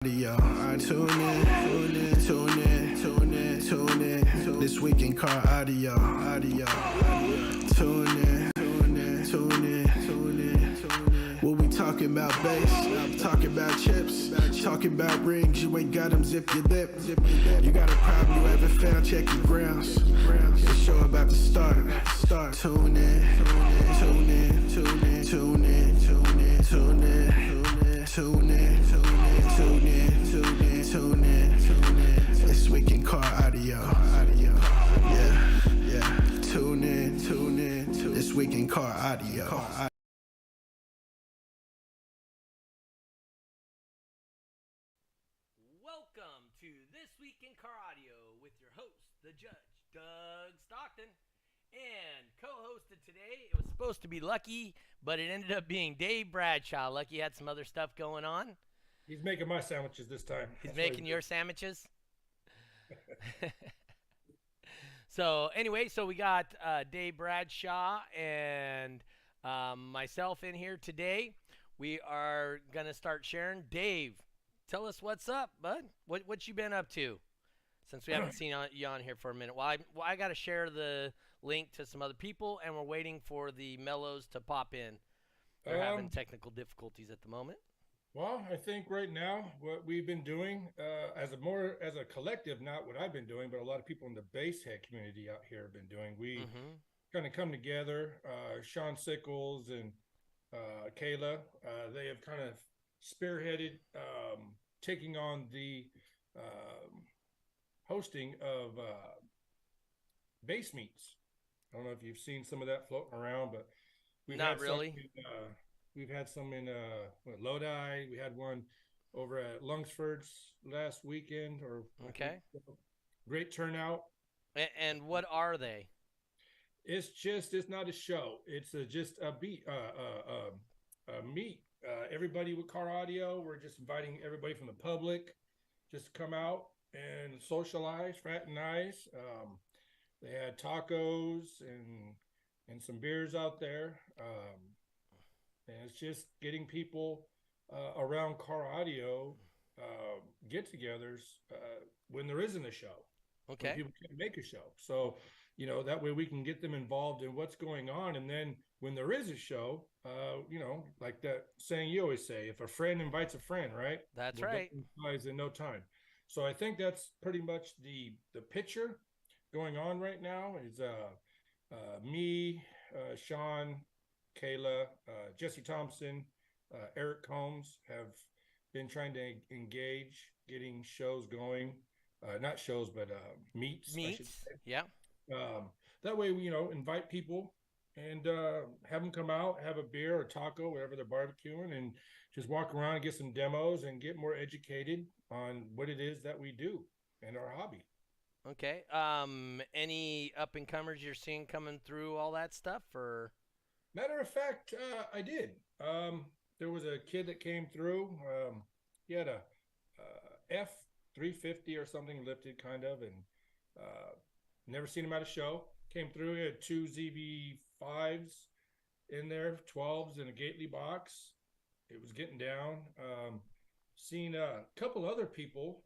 Audio. Tune in. This week in car audio. Tune in. What we talking about bass? I'm talking about chips. Talking about rings. You ain't got them, zip your lip. You got a problem you haven't found, check your grounds. The show about to start. Tune in. This week in car audio. Yeah. Tune in. This week in car audio. Welcome to This Week in Car Audio with your host, the Judge, Doug Stockton. And co-hosted today, it was supposed to be Lucky, but it ended up being Dave Bradshaw. Lucky had some other stuff going on. He's making my sandwiches this time. He's making your sandwiches. So anyway, we got Dave Bradshaw and myself in here today. We are going to start sharing. Dave, tell us what's up, bud. What you been up to since we haven't seen you on here for a minute? Well, I got to share the link to some other people, and we're waiting for the Melos to pop in. They're having technical difficulties at the moment. Well, I think right now what we've been doing as a collective, not what I've been doing, but a lot of people in the bass head community out here have been doing. We kind of come together. Sean Sickles and Kayla, they have kind of spearheaded taking on the hosting of bass meets. I don't know if you've seen some of that floating around, but we've not really. We've had some in Lodi. We had one over at Lungsford's last weekend. Okay. Great turnout. And what are they? It's not a show. It's just a meet. Everybody with car audio. We're just inviting everybody from the public just to come out and socialize, fraternize. They had tacos and some beers out there. And it's just getting people around car audio get-togethers when there isn't a show. Okay. When people can't make a show. So, that way we can get them involved in what's going on. And then when there is a show, like that saying you always say, if a friend invites a friend, right? That's right. Implies in no time. So I think that's pretty much the picture going on right now is me, Sean, Kayla, Jesse Thompson, Eric Combs have been trying to engage, getting shows going. Not shows, but meets. Yeah. That way, we invite people and have them come out, have a beer or taco, whatever they're barbecuing, and just walk around and get some demos and get more educated on what it is that we do and our hobby. Okay. Any up and comers you're seeing coming through all that stuff, or? Matter of fact, I did. There was a kid that came through. He had a F350 or something lifted, kind of, and never seen him at a show. Came through. He had two ZB5s in there, 12s in a Gately box. It was getting down. Seen a couple other people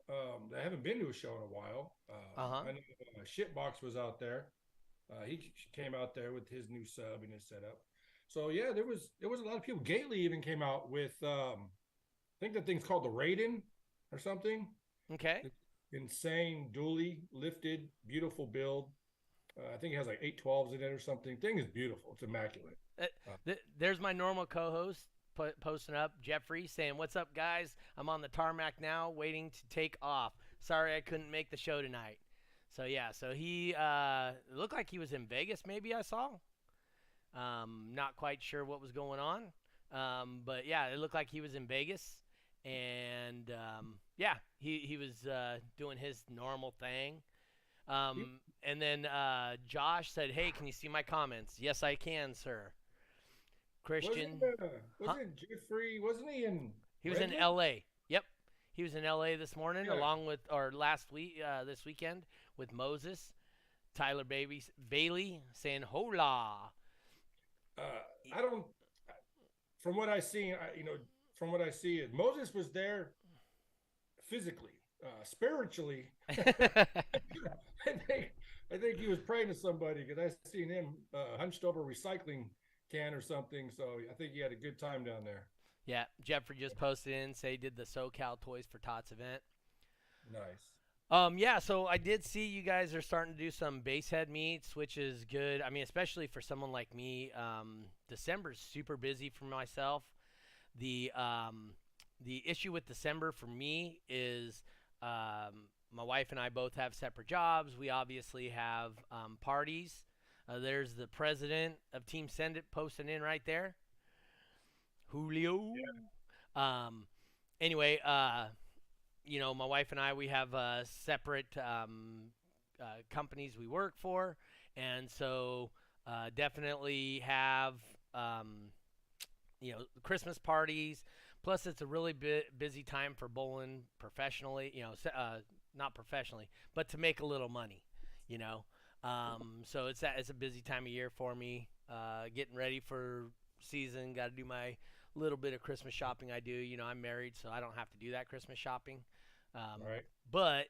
that haven't been to a show in a while. I know Shitbox was out there. He came out there with his new sub and his setup. So yeah, there was a lot of people. Gately even came out with I think that thing's called the Raiden or something. Okay. Insane dually lifted, beautiful build. I think it has like 812s in it or something. Thing is beautiful. It's immaculate. There's my normal co-host posting up, Jeffrey, saying, "What's up, guys? I'm on the tarmac now, waiting to take off. Sorry I couldn't make the show tonight." So yeah, he looked like he was in Vegas. Maybe I saw. Not quite sure what was going on, but yeah, it looked like he was in Vegas, and yeah, he was doing his normal thing. And then Josh said, "Hey, can you see my comments?" Yes, I can, sir. Christian, wasn't Jeffrey? Wasn't he in? He was in L.A. Yep, he was in L.A. this morning, along with last week, this weekend with Moses, Tyler Bailey saying hola. I don't. From what I see, Moses was there physically. Spiritually, I think he was praying to somebody because I seen him hunched over a recycling can or something. So I think he had a good time down there. Yeah, Jeffrey just posted in, say he did the SoCal Toys-For-Tots event. Nice. Yeah, so I did see you guys are starting to do some base head meets, which is good. I mean, especially for someone like me, December's super busy for myself. The issue with December for me is my wife and I both have separate jobs. We obviously have parties. There's the president of Team Send It posting in right there, Julio. Anyway, you know, my wife and I, we have separate companies we work for, and so definitely have you know, Christmas parties. Plus, it's a really busy time for bowling professionally. You know, not professionally, but to make a little money. You know, so it's a busy time of year for me. Getting ready for season. Got to do my little bit of Christmas shopping. I do. You know, I'm married, so I don't have to do that Christmas shopping. Right. But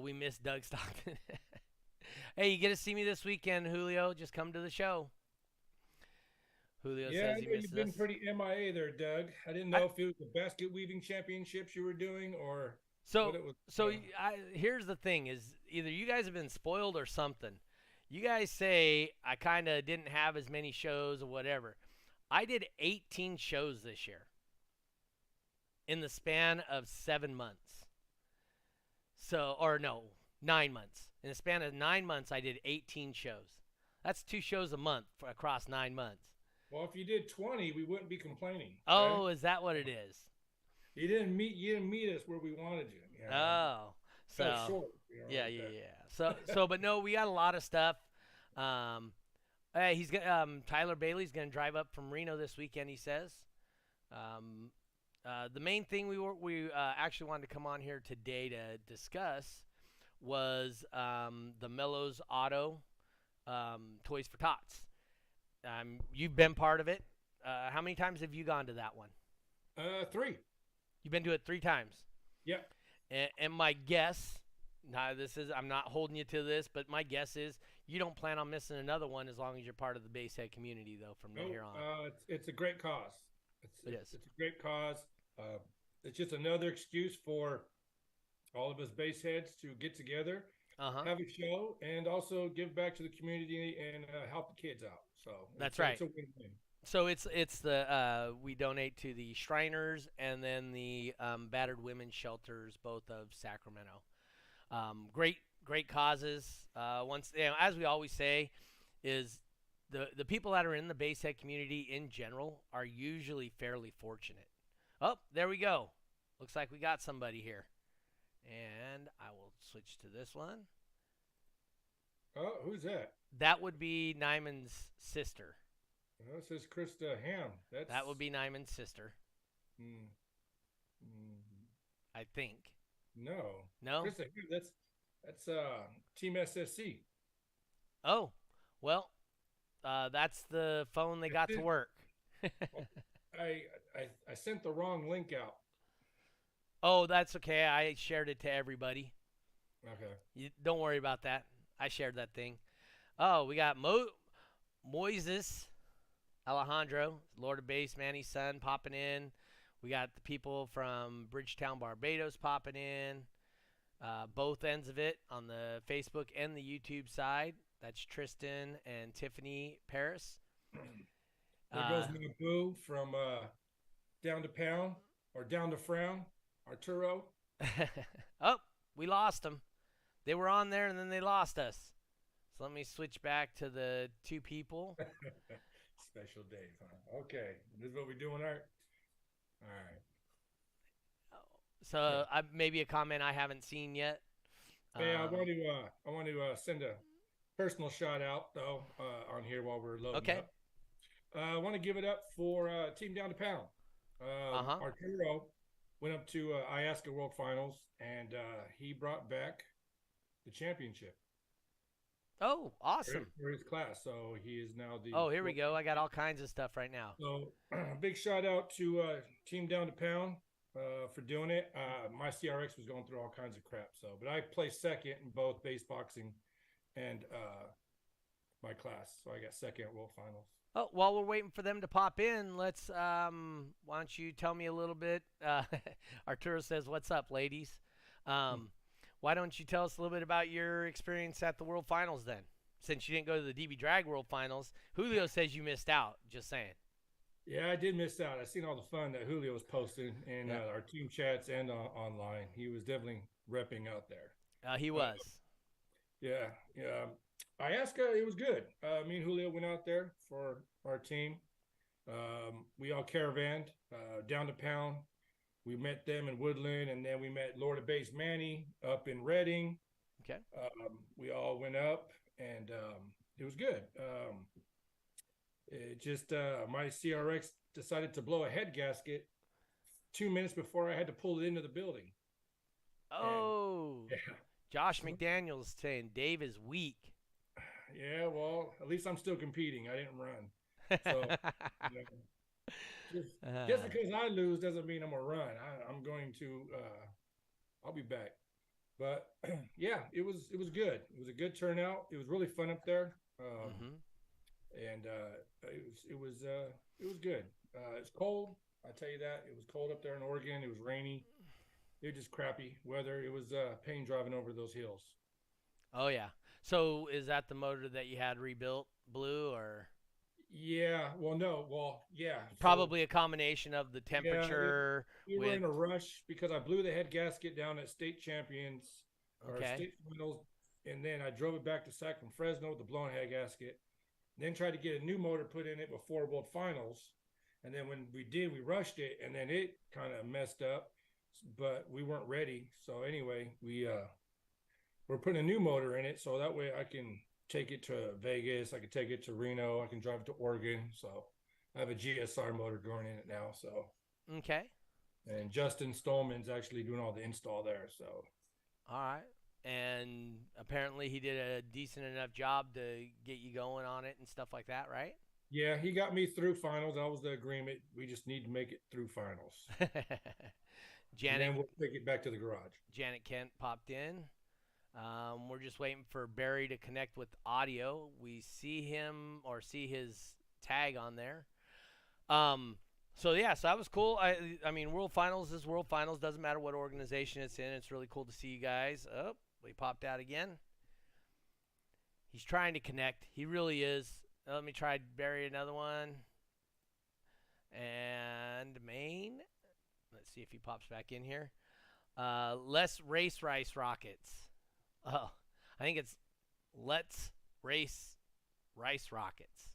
we miss Doug Stockton. Hey, you get to see me this weekend, Julio. Just come to the show. Julio says he misses you've been us. pretty MIA there, Doug. I didn't know if it was the basket weaving championships you were doing or what it was. Here's the thing: is either you guys have been spoiled or something. You guys say I kind of didn't have as many shows or whatever. I did 18 shows this year in the span of 7 months. So, or no, 9 months. In the span of 9 months, I did 18 shows. That's 2 shows a month across 9 months. Well, if you did 20, we wouldn't be complaining. Oh, is that what it is? You didn't meet us where we wanted you. You know? Oh, so Fell short, you know, yeah, like yeah, that. yeah. So, but no, we got a lot of stuff. Hey, he's Tyler Bailey's gonna drive up from Reno this weekend. He says. The main thing we actually wanted to come on here today to discuss was the Melo's Auto Toys-For-Tots. You've been part of it. How many times have you gone to that one? 3. You've been to it 3 times. Yeah. And my guess, I'm not holding you to this, but my guess is you don't plan on missing another one as long as you're part of the basehead community, though, from here on. It's a great cause. It's a great cause. It's just another excuse for all of us base heads to get together, have a show, and also give back to the community and help the kids out. So that's right. It's a win-win. So it's the we donate to the Shriners and then the battered women's shelters, both of Sacramento. Great causes. As we always say, is the people that are in the basehead community in general are usually fairly fortunate. Oh, there we go. Looks like we got somebody here. And I will switch to this one. Oh, who's that? That would be Nyman's sister. Oh, it says Krista Ham. That would be Nyman's sister. I think. No. Krista Ham, that's Team SSC. Oh, well, that's the phone they got to work. I sent the wrong link out. Oh, that's okay. I shared it to everybody. Okay. Don't worry about that. I shared that thing. Oh, we got Moises Alejandro, Lord of Base, Manny's son, popping in. We got the people from Bridgetown, Barbados popping in. Both ends of it on the Facebook and the YouTube side. That's Tristan and Tiffany Paris. There goes my boo from Down to Pound or Down to Frown, Arturo. Oh, we lost them. They were on there and then they lost us. So let me switch back to the 2 people. Special Dave, huh? Okay, this is what we're doing. All right. So maybe a comment I haven't seen yet. Hey, I want to send a personal shout out though on here while we're loading up. I want to give it up for Team Down to Pound. Arturo went up to Iasca World Finals and he brought back the championship. Oh, awesome. For his class. So he is now the... Oh, here we go. I got all kinds of stuff right now. So big shout out to Team Down to Pound. for doing it. My CRX was going through all kinds of crap. So, but I placed second in both base boxing and my class. So I got second at World Finals. Oh, while we're waiting for them to pop in, let's why don't you tell me a little bit? Arturo says, "What's up, ladies?" Why don't you tell us a little bit about your experience at the World Finals then? Since you didn't go to the DbDrag World Finals, Julio says you missed out. Just saying. Yeah, I did miss out. I seen all the fun that Julio was posting in our team chats and online. He was definitely repping out there. He was. Yeah. I asked. It was good. Me and Julio went out there for our team. We all caravanned down to Pound. We met them in Woodland, and then we met Lord of Base Manny up in Reading. Okay. We all went up, and it was good. It just my CRX decided to blow a head gasket 2 minutes before I had to pull it into the building. Oh, and, yeah. Josh McDaniel's saying Dave is weak. Yeah, well, at least I'm still competing. I didn't run. So just because I lose doesn't mean I'm gonna run. I'm going to. I'll be back. But yeah, it was good. It was a good turnout. It was really fun up there. And it was good. It's cold. I tell you that. It was cold up there in Oregon. It was rainy. It was just crappy weather. It was pain driving over those hills. Oh yeah. So is that the motor that you had rebuilt blue or? Yeah. Well, no. Well, yeah. Probably a combination of the temperature. We were in a rush because I blew the head gasket down at state champions or state finals, and then I drove it back to Sac from Fresno with the blown head gasket. Then tried to get a new motor put in it before World Finals. And then when we did, we rushed it, and then it kind of messed up, but we weren't ready. So anyway, we're putting a new motor in it, so that way I can take it to Vegas, I can take it to Reno, I can drive it to Oregon. So I have a GSR motor going in it now. So okay. And Justin Stolman's actually doing all the install there. So all right. And apparently he did a decent enough job to get you going on it and stuff like that, right? Yeah, he got me through finals. That was the agreement. We just need to make it through finals. Janet, and then we'll take it back to the garage. Janet Kent popped in. We're just waiting for Barry to connect with audio. We see him or see his tag on there. So that was cool. I mean, World Finals is World Finals. Doesn't matter what organization it's in. It's really cool to see you guys. Oh, we popped out again. He's trying to connect. He really is. Let me try Barry another one. And Maine. Let's see if he pops back in here. Let's race rice rockets. Oh, I think it's let's race rice rockets.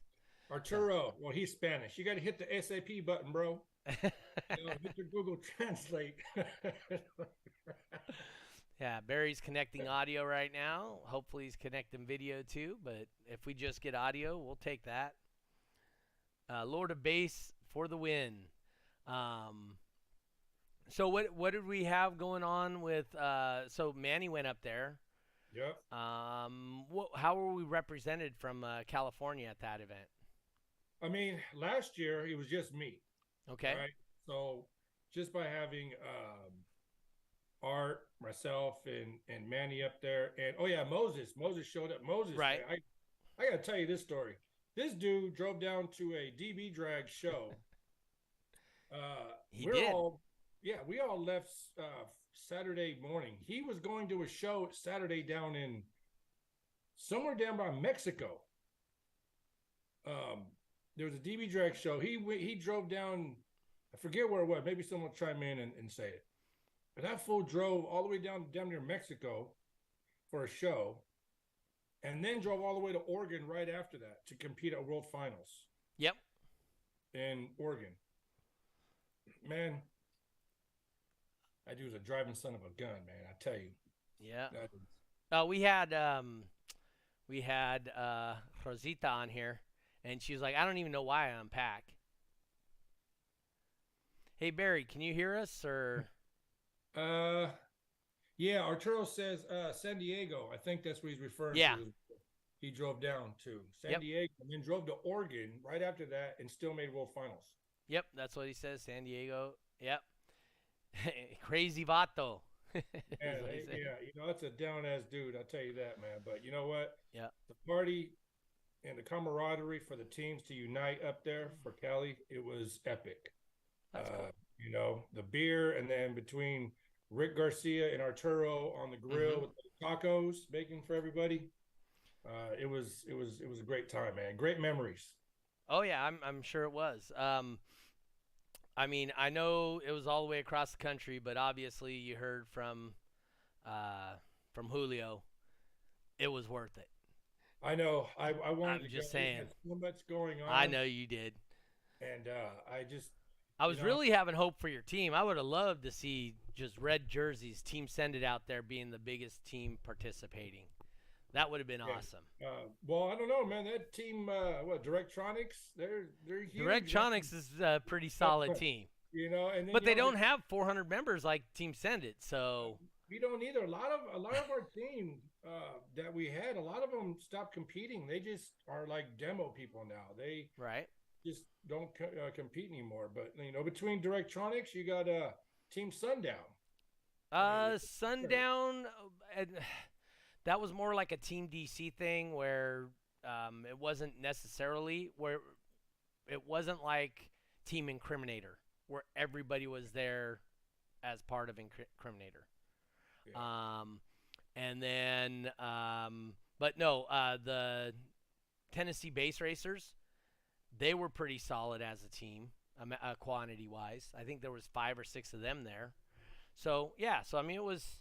Arturo, well, he's Spanish. You got to hit the SAP button, bro. Hit the Google Translate. Yeah, Barry's connecting audio right now. Hopefully he's connecting video too, but if we just get audio, we'll take that. Lord of Bass for the win. So what did we have going on with so Manny went up there. Yep. How were we represented from California at that event? I mean, last year it was just me. Okay. Right. So just by having Art, myself, and Manny up there, and Moses showed up. Moses, right? Man, I gotta tell you this story. This dude drove down to a DbDrag show. We all left Saturday morning. He was going to a show Saturday down in somewhere down by Mexico. There was a DbDrag show. He drove down. I forget where it was. Maybe someone will chime in and say it. But that fool drove all the way down near Mexico for a show, and then drove all the way to Oregon right after that to compete at World Finals. Yep. In Oregon. Man, that dude's a driving son of a gun, man. I tell you. Yeah. We had Rosita on here, and she was like, I don't even know why I unpack. Hey Barry, can you hear us or? Yeah. Arturo says San Diego. I think that's what he's referring to. He drove down to San Diego and then drove to Oregon right after that and still made World Finals. Yep, that's what he says. San Diego. Yep. Crazy vato. is And what he said. yeah, it's a down ass dude. I'll tell you that, man. But you know what? Yeah, The party and the camaraderie for the teams to unite up there for Cali, it was epic. that's cool. The beer, and then between Rick Garcia and Arturo on the grill with the tacos, baking for everybody. It was a great time, man. Great memories. Oh yeah, I'm sure it was. I mean, I know it was all the way across the country, but obviously you heard from Julio, it was worth it. I know. I wanted I'm to go. just We saying. had so much going I on, know you did. and I just, I you was know, really having hope for your team. I would have loved to see just red jerseys, Team Send It out there being the biggest team participating. That would have been yeah. awesome. Well, I don't know, man. That team, Directronics, they're huge. DirectTronics is a pretty solid team, And then but they don't have 400 members like Team Send It. So we don't either. A lot of our team that we had, a lot of them stopped competing. They just are like demo people now. They right. just don't compete anymore. But between Directronics, you got Team Sundown. Sundown, and that was more like a Team DC thing where it wasn't necessarily where it wasn't like Team Incriminator where everybody was there as part of Incriminator. Yeah. And then, but no, the Tennessee Base Racers, they were pretty solid as a team, quantity wise. I think there was 5 or 6 of them there. So yeah, so I mean it was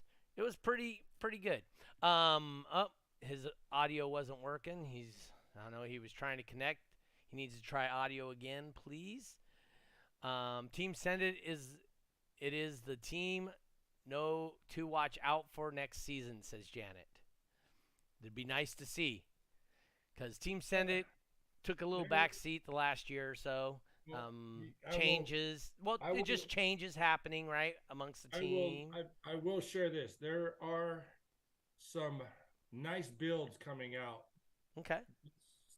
pretty good. His audio wasn't working. I don't know, he was trying to connect. He needs to try audio again, please. Team Send It is the team to watch out for next season, says Janet. It'd be nice to see, because Team Send It took a little backseat the last year or so. Changes. Just changes happening right amongst the team. I will share this. There are some nice builds coming out. Okay.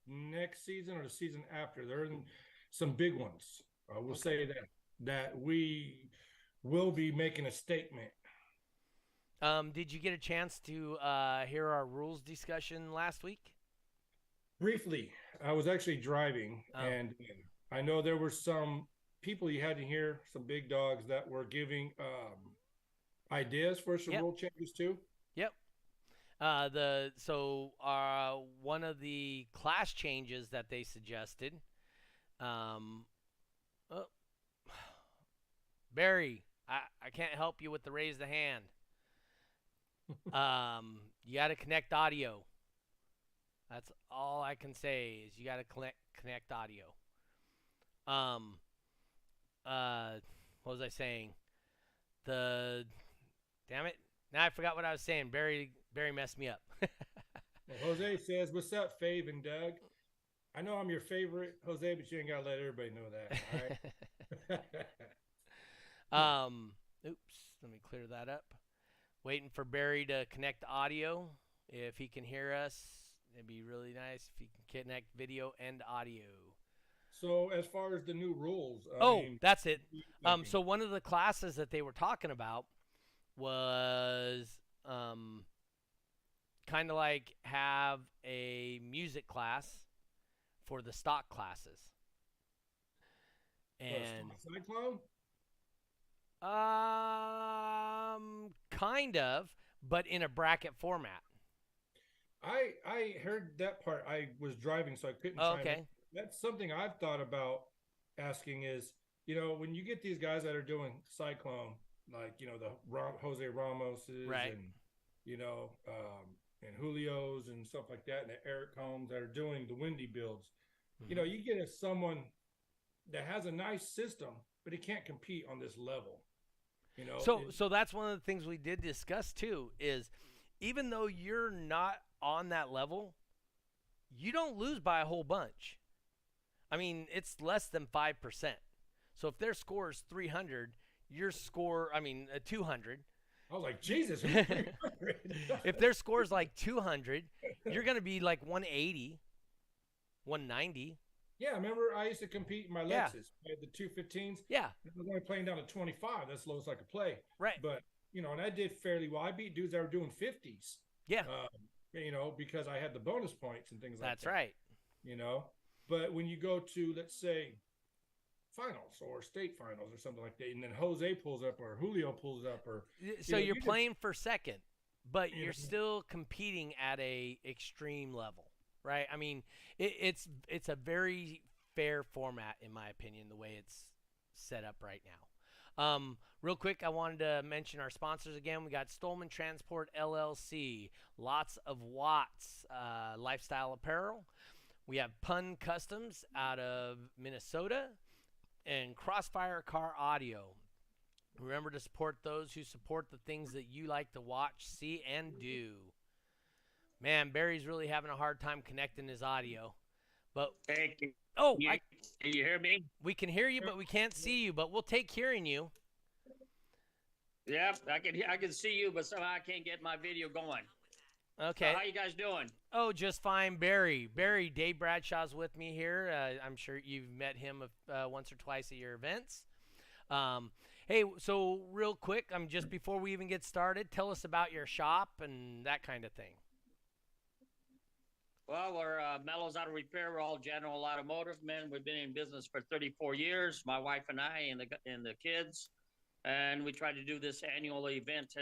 Next season or the season after, there are some big ones. I will say that we will be making a statement. Did you get a chance to hear our rules discussion last week? Briefly, I was actually driving, and I know there were some people you had to hear, some big dogs that were giving ideas for some rule changes too. Yep. One of the class changes that they suggested, Barry, I can't help you with the raise the hand. You got to connect audio. That's all I can say is you got to connect audio. What was I saying? Damn it. Now I forgot what I was saying. Barry messed me up. Well, Jose says, "What's up, Fave and Doug? I know I'm your favorite, Jose, but you ain't gotta let everybody know that." All right. Oops. Let me clear that up. Waiting for Barry to connect audio. If he can hear us, it'd be really nice if he can connect video and audio. So as far as the new rules, that's it. So one of the classes that they were talking about was kind of like have a music class for the stock classes. And Cyclone? Kind of, but in a bracket format. I heard that part. I was driving, so I couldn't. Okay. That's something I've thought about asking is, when you get these guys that are doing Cyclone, like, the Jose Ramoses, right, and, and Julio's and stuff like that, and the Eric Combs that are doing the windy builds, you get someone that has a nice system, but he can't compete on this level. So that's one of the things we did discuss too, is even though you're not on that level, you don't lose by a whole bunch. I mean, it's less than 5%. So if their score is 300, your score, 200. I was like, Jesus. If their score is like 200, you're going to be like 180, 190. Yeah, I remember I used to compete in my Yeah. Lexus. I had the 215s. Yeah. I was only playing down to 25. That's the lowest I could play. Right. But, and I did fairly well. I beat dudes that were doing 50s. Yeah. Because I had the bonus points and things like that. That's right. But when you go to, let's say, finals or state finals or something like that, and then Jose pulls up or Julio pulls up, or so you're playing for second, but you're still competing at a extreme level, right? I mean, it's a very fair format in my opinion, the way it's set up right now. Real quick, I wanted to mention our sponsors again. We got Stolman Transport LLC, Lots of Watts Lifestyle Apparel. We have Pun Customs out of Minnesota, and Crossfire Car Audio. Remember to support those who support the things that you like to watch, see, and do. Man, Barry's really having a hard time connecting his audio. But hey, can you hear me? We can hear you, but we can't see you. But we'll take hearing you. Yeah, I can see you, but somehow I can't get my video going. Okay. So how you guys doing? Oh, just fine, Barry. Dave Bradshaw's with me here. I'm sure you've met him once or twice at your events. Hey, so real quick, just before we even get started, tell us about your shop and that kind of thing. Well, we're Melo's Auto Repair. We're all general automotive men. We've been in business for 34 years, my wife and I and the kids. And we try to do this annual event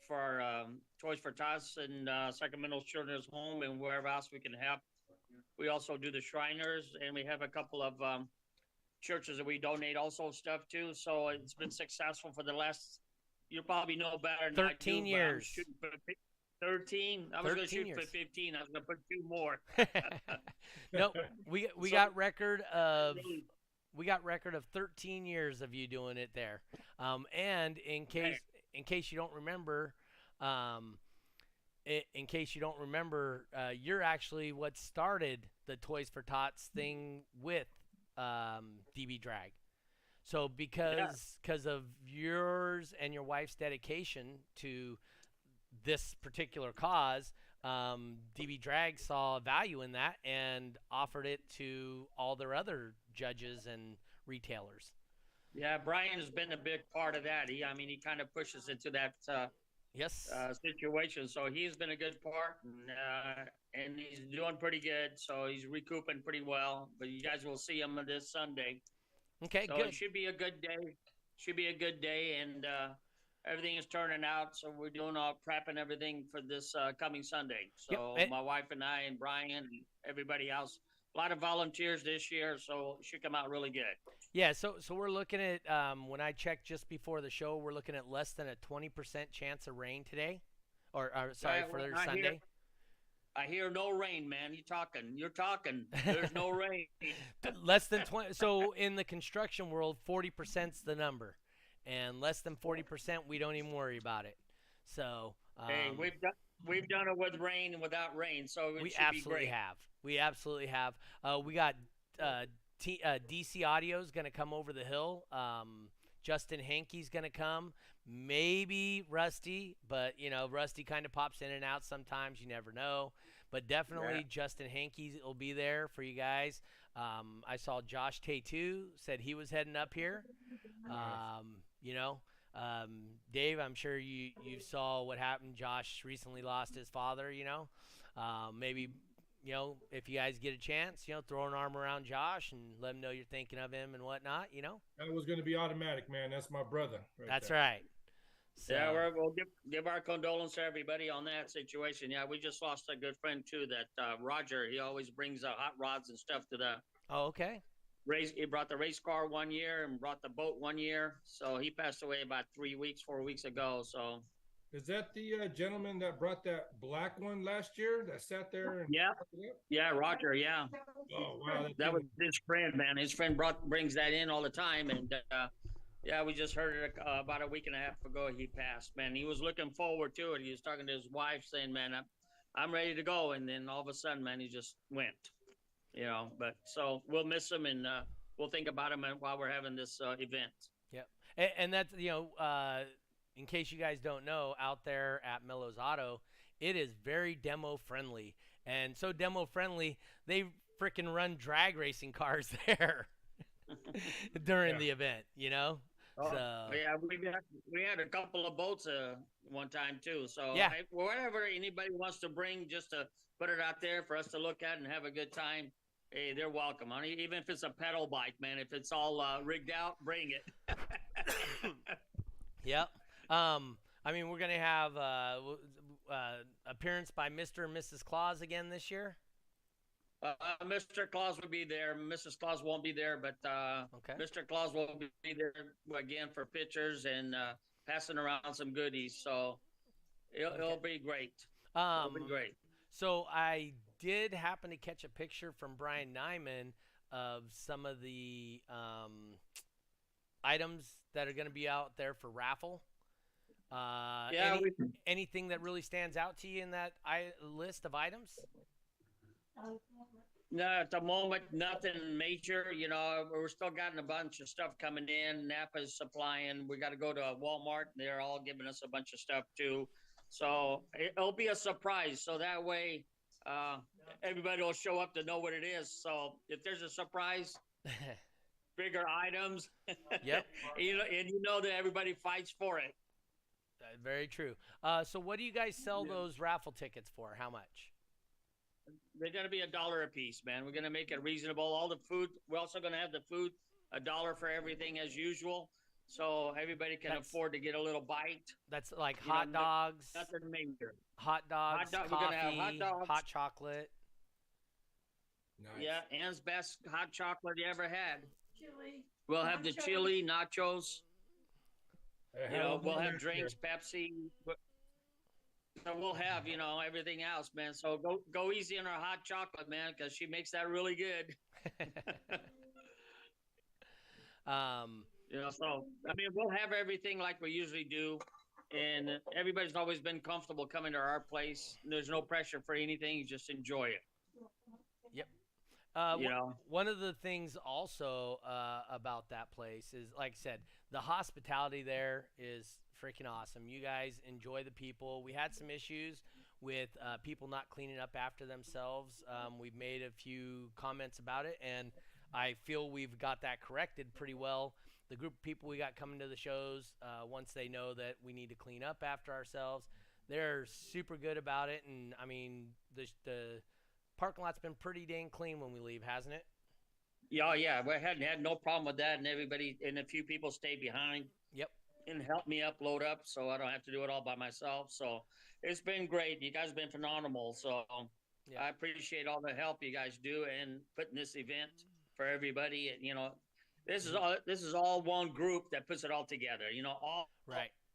for Toys-For-Tots and Sacramento Children's Home and wherever else we can help. We also do the Shriners, and we have a couple of churches that we donate also stuff to. So it's been successful for the last, you probably know better than 13 I do, years. 13? I was going to shoot for 15. I was going to put 2 more. No, we got record of 13 years of you doing it there. And in case you don't remember, you're actually what started the Toys-For-Tots thing with DbDrag. So because of yours and your wife's dedication to this particular cause, DbDrag saw value in that and offered it to all their other judges and retailers. Yeah, Brian has been a big part of that. He kind of pushes into that situation. So he's been a good part, and he's doing pretty good. So he's recouping pretty well. But you guys will see him this Sunday. Okay, so good. It should be a good day. And everything is turning out. So we're doing all prep and everything for this coming Sunday. So my wife and I and Brian and everybody else. A lot of volunteers this year, so it should come out really good. Yeah, so we're looking at, when I checked just before the show, we're looking at less than a 20% chance of rain today. For Sunday. I hear no rain, man. You're talking. There's no rain. Less than 20. So in the construction world, 40%'s the number. And less than 40%, we don't even worry about it. So hey, we've done it with rain and without rain, so it should be great. We absolutely have. We got DC Audio's going to come over the hill. Justin Hankey's going to come. Maybe Rusty, but Rusty kind of pops in and out sometimes. You never know. But definitely Justin Hankey will be there for you guys. I saw Josh Tattoo said he was heading up here. Dave, I'm sure you saw what happened. Josh recently lost his father. Maybe. If you guys get a chance, throw an arm around Josh and let him know you're thinking of him and whatnot, That was going to be automatic, man. That's my brother. That's right. So, yeah, we'll give our condolence to everybody on that situation. Yeah, we just lost a good friend, too, that Roger. He always brings hot rods and stuff to the Oh, okay. race. He brought the race car one year and brought the boat one year. So he passed away about 4 weeks ago. So. Is that the gentleman that brought that black one last year that sat there? Yeah, Roger. Yeah. Oh wow, that was his friend, man. His friend brings that in all the time, and we just heard it about a week and a half ago. He passed, man. He was looking forward to it. He was talking to his wife, saying, "Man, I'm ready to go," and then all of a sudden, man, he just went. But so we'll miss him, and we'll think about him while we're having this event. Yep, and that's in case you guys don't know, out there at Melo's Auto, it is very demo friendly. And so demo friendly, they freaking run drag racing cars there during the event, you know? Oh, So yeah, we had a couple of boats one time too. So Yeah. whatever anybody wants to bring, just to put it out there for us to look at and have a good time, hey, they're welcome. I mean, even if it's a pedal bike, man, if it's all rigged out, bring it. Yep. I mean, we're gonna have appearance by Mr. and Mrs. Claus again this year. Mr. Claus will be there. Mrs. Claus won't be there, but Okay. Mr. Claus will be there again for pictures and passing around some goodies. So it'll be great. It'll be great. So I did happen to catch a picture from Brian Nyman of some of the items that are going to be out there for raffle. Yeah. Anything that really stands out to you in that list of items? No, at the moment, nothing major. You know, we're still getting a bunch of stuff coming in. Napa's supplying. We got to go to Walmart. They're all giving us a bunch of stuff too. So it'll be a surprise. So that way, everybody will show up to know what it is. So if there's a surprise, bigger items. Yep. And you know that everybody fights for it. Very true. So what do you guys sell those raffle tickets for? How much? They're going to be $1 a piece, man. We're going to make it reasonable. All the food, we're also going to have the food, $1 for everything as usual. So everybody can afford to get a little bite. That's like hot dogs. Nothing major. Hot dogs, We're coffee, gonna have hot dogs. hot chocolate. Nice. Yeah, Ann's best hot chocolate you ever had. Chili. We'll have the chili, nachos. Hey, You know, hell, we'll have next year. drinks, Pepsi. So we'll have, everything else, man. So go easy on our hot chocolate, man, because she makes that really good. So I mean, we'll have everything like we usually do, and everybody's always been comfortable coming to our place. There's no pressure for anything; you just enjoy it. Yep. One of the things also about that place is, like I said, the hospitality there is freaking awesome. You guys enjoy the people. We had some issues with people not cleaning up after themselves. We've made a few comments about it, and I feel we've got that corrected pretty well. The group of people we got coming to the shows, once they know that we need to clean up after ourselves, they're super good about it. And, I mean, the parking lot's been pretty dang clean when we leave, hasn't it? Yeah. We hadn't had no problem with that, and a few people stayed behind. Yep. And helped me load up, so I don't have to do it all by myself. So it's been great. You guys have been phenomenal. So I appreciate all the help you guys do and putting this event for everybody. This is all one group that puts it all together. All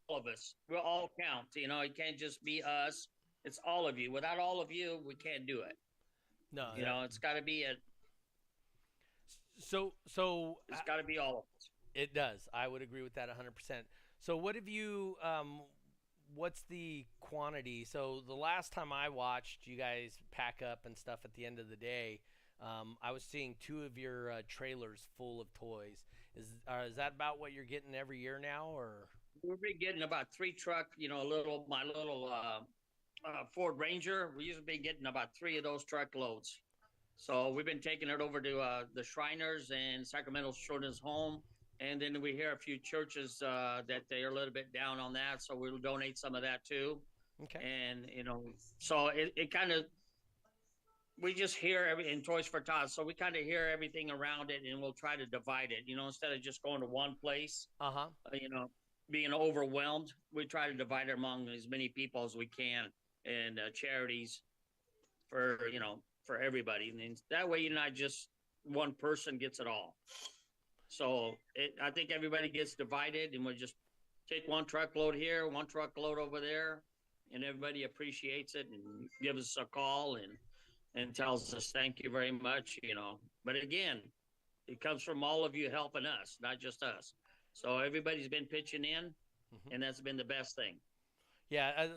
of us. We'll all count. It can't just be us. It's all of you. Without all of you, we can't do it. No. It's got to be So it's got to be all of us. It does. I would agree with that 100%. So what have you what's the quantity? So the last time I watched you guys pack up and stuff at the end of the day, I was seeing 2 of your trailers full of toys. Is that about what you're getting every year now, or? We'll be getting about 3 truck, my little Ford Ranger. We usually be getting about 3 of those truckloads. So we've been taking it over to the Shriners and Sacramento Children's Home. And then we hear a few churches that they're a little bit down on that. So we'll donate some of that too. Okay. And, so it kind of, we just hear in Toys-For-Tots. So we kind of hear everything around it, and we'll try to divide it, instead of just going to one place, being overwhelmed. We try to divide it among as many people as we can, and charities for everybody. And that way, not just one person gets it all. So I think everybody gets divided, and we just take one truckload here, one truckload over there, and everybody appreciates it and gives us a call and tells us thank you very much, But again, it comes from all of you helping us, not just us. So everybody's been pitching in, and that's been the best thing. Yeah,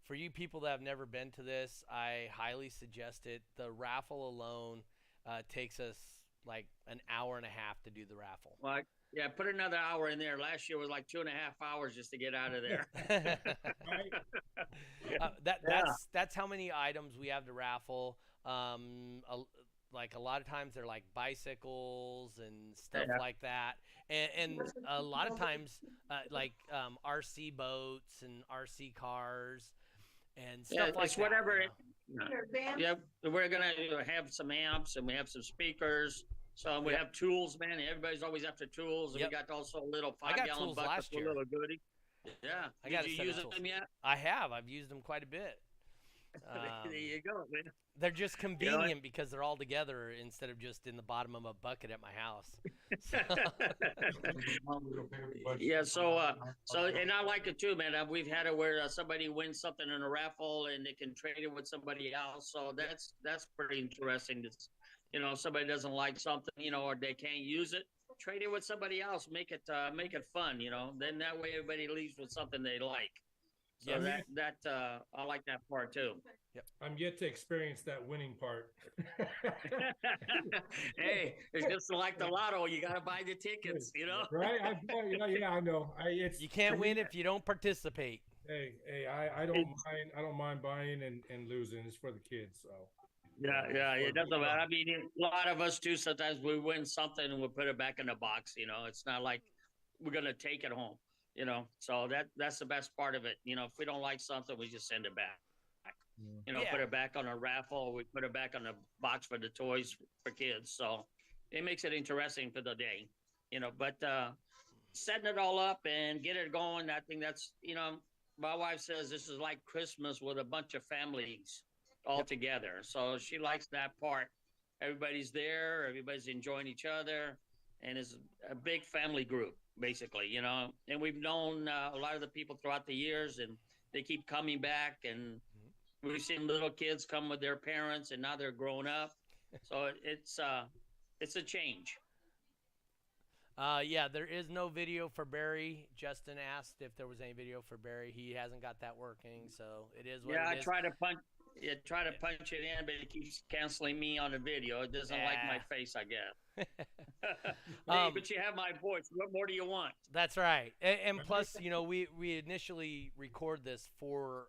for you people that have never been to this, I highly suggest it. The raffle alone takes us like an hour and a half to do the raffle. Well, yeah, put another hour in there. Last year was like 2.5 hours just to get out of there. That's how many items we have to raffle. like a lot of times they're like bicycles and stuff Yeah. like that, and a lot of times like RC boats and RC cars and Yeah, stuff like it's that. whatever. You know? Yeah, we're gonna have some amps and we have some speakers. So we Yep. have tools, man. Everybody's always after tools. And Yep. we got also a little I got 5-gallon tools bucket last for a year. little goodie. Yeah. I got a Did you set of use tools. them yet? I have. I've used them quite a bit. There you go, man. They're just convenient because they're all together instead of just in the bottom of a bucket at my house. So, Yeah, so and I like it too, man. We've had it where somebody wins something in a raffle and they can trade it with somebody else. So that's pretty interesting. You know, somebody doesn't like something, you know, or they can't use it, trade it with somebody else. Make it fun, you know. Then that way everybody leaves with something they like. So Yeah. that I like that part too. I'm yet to experience that winning part. Hey, it's just like the lotto. You got to buy the tickets, you know. Right? Yeah, I know. you can't win if you don't participate. Hey, I don't mind. I don't mind buying and losing. It's for the kids. So. Yeah, it doesn't matter. I mean, a lot of us too. Sometimes we win something and we put it back in the box. You know, it's not like we're gonna take it home. You know, so that's the best part of it. You know, if we don't like something, we just send it back. You know, put it back on a raffle. We put it back on the box for the toys for kids. So it makes it interesting for the day. You know, but setting it all up and get it going. I think that's, you know, my wife says this is like Christmas with a bunch of families all together. So she likes that part. Everybody's there. Everybody's enjoying each other, and it's a big family group, basically, you know. And we've known a lot of the people throughout the years, and they keep coming back. And we've seen little kids come with their parents, and now they're grown up. So it's a change. Yeah, there is no video for Barry. Justin asked if there was any video for Barry. He hasn't got that working, so it is what it is. I try to punch it in, but it keeps canceling me on the video. It doesn't like my face, I guess. Hey, but you have my voice. What more do you want? That's right. And plus, you know, we initially record this for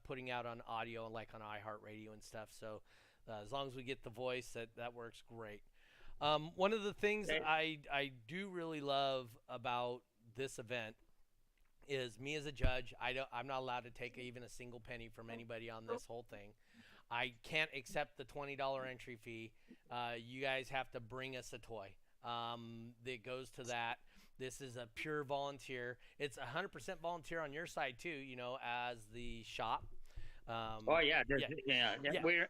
putting out on audio and like on iHeartRadio and stuff. So as long as we get the voice, that works great. One of the things I do really love about this event is me as a judge. I'm not allowed to take even a single penny from anybody on this whole thing. I can't accept the $20 entry fee. You guys have to bring us a toy. That goes to that. This is a pure volunteer. It's 100% volunteer on your side too. You know, as the shop. Yeah.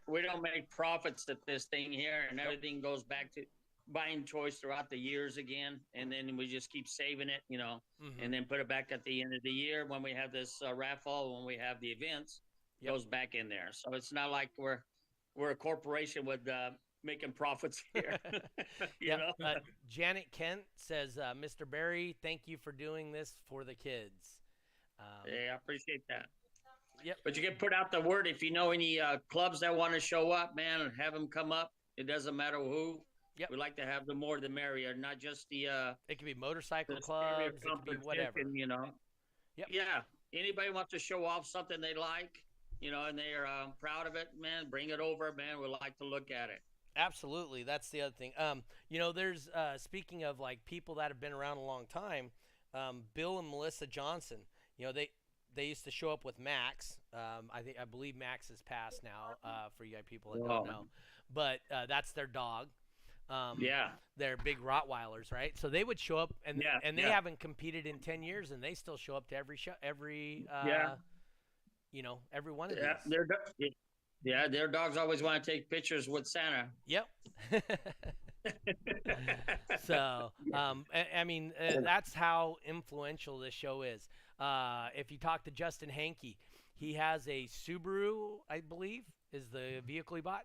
We don't make profits at this thing here, and everything goes back to buying toys throughout the years again, and then we just keep saving it, you know, and then put it back at the end of the year when we have this raffle, when we have the events, goes back in there. So it's not like we're a corporation with making profits here. you know? Janet Kent says, Mr. Barry, thank you for doing this for the kids. I appreciate that. Yep. But you can put out the word if you know any clubs that want to show up, man, and have them come up. It doesn't matter who. Yep. We like to have the more the merrier, not just the it could be motorcycle clubs, it could be whatever. You know. Yep. Yeah. Anybody wants to show off something they like, you know, and they're proud of it, man, bring it over, man. We like to look at it. Absolutely. That's the other thing. You know, there's speaking of like people that have been around a long time, Bill and Melissa Johnson, you know, they used to show up with Max. I believe Max is passed now, for you people that don't know. But that's their dog. They're big Rottweilers, right? So they would show up, and they haven't competed in 10 years, and they still show up to every show, you know, every one of these. Their dogs always want to take pictures with Santa. Yep. So, I mean, that's how influential this show is. If you talk to Justin Hankey, he has a Subaru, I believe, is the vehicle he bought,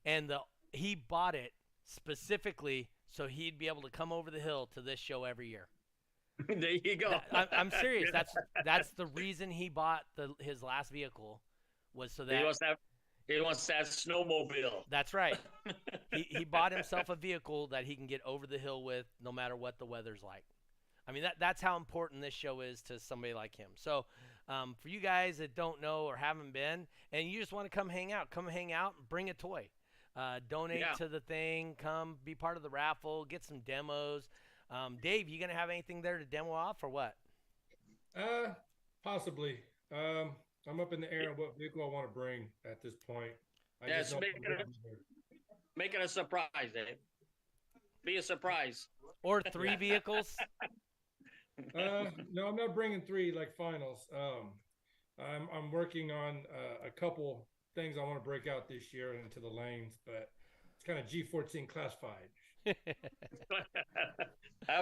and he bought it specifically so he'd be able to come over the hill to this show every year. There you go. I'm serious. That's the reason he bought his last vehicle, was so that he wants that snowmobile. That's right. He bought himself a vehicle that he can get over the hill with no matter what the weather's like. I mean, that's how important this show is to somebody like him. So for you guys that don't know or haven't been, and you just want to come hang out and bring a toy. Donate Yeah. to the thing. Come be part of the raffle. Get some demos. Dave, you gonna have anything there to demo off or what? Uh, Possibly. I'm up in the air on what vehicle I want to bring at this point. I just Yes, know make it make it a surprise, Dave. Be a surprise. Or 3 vehicles? No, I'm not bringing three like finals. I'm working on a couple things I want to break out this year into the lanes, but it's kind of G14 classified.